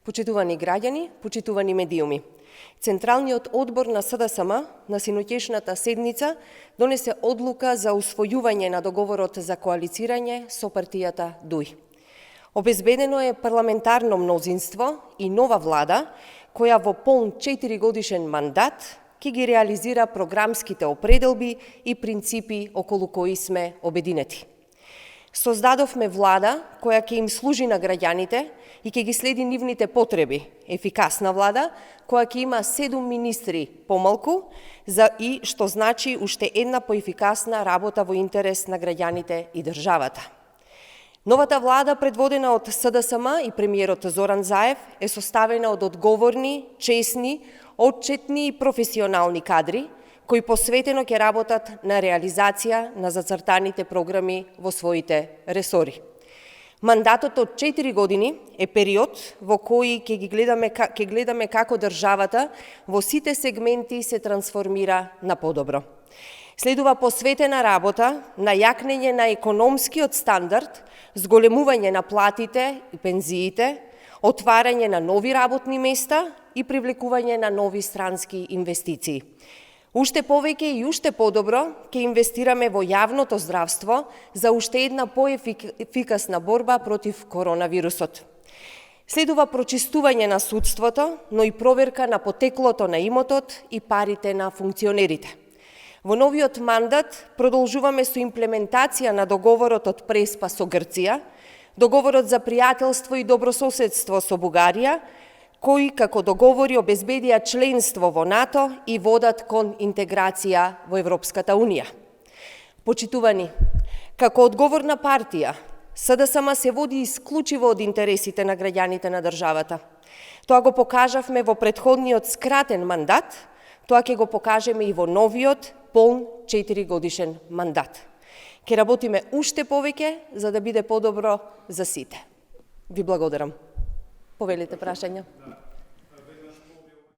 Почитувани граѓани, почитувани медиуми. Централниот одбор на СДСМ на синоќешната седница донесе одлука за усвојување на договорот за коалицирање со партијата ДУИ. Обезбедено е парламентарно мнозинство и нова влада, која во полн 4-годишен мандат ќе ги реализира програмските определби и принципи околу кои сме обединети. Создадовме влада која ќе им служи на граѓаните и ќе ги следи нивните потреби. Ефикасна влада која ќе има 7 министри помалку и што значи уште една поефикасна работа во интерес на граѓаните и државата. Новата влада, предводена од СДСМ и премиерот Зоран Заев, е составена од одговорни, чесни, отчетни и професионални кадри, кои посветено ќе работат на реализација на зацртаните програми во своите ресори. Мандатот од 4 години е период во кој ќе гледаме како државата во сите сегменти се трансформира на подобро. Следува посветена работа на јакнење на економскиот стандард, зголемување на платите и пензиите, отварање на нови работни места и привлекување на нови странски инвестиции. Уште повеќе и уште подобро ќе инвестираме во јавното здравство за уште една поефикасна борба против коронавирусот. Следува прочистување на судството, но и проверка на потеклото на имотот и парите на функционерите. Во новиот мандат продолжуваме со имплементација на договорот од Преспа со Грција, договорот за пријателство и добрососедство со Бугарија, кои како договори обезбедија членство во НАТО и водат кон интеграција во Европската Унија. Почитувани, како одговорна партија, СДСМ се води исклучиво од интересите на граѓаните на државата. Тоа го покажавме во претходниот скратен мандат, тоа ќе го покажеме и во новиот полн 4-годишен мандат. Ќе работиме уште повеќе за да биде подобро за сите. Ви благодарам. Повелите прашања.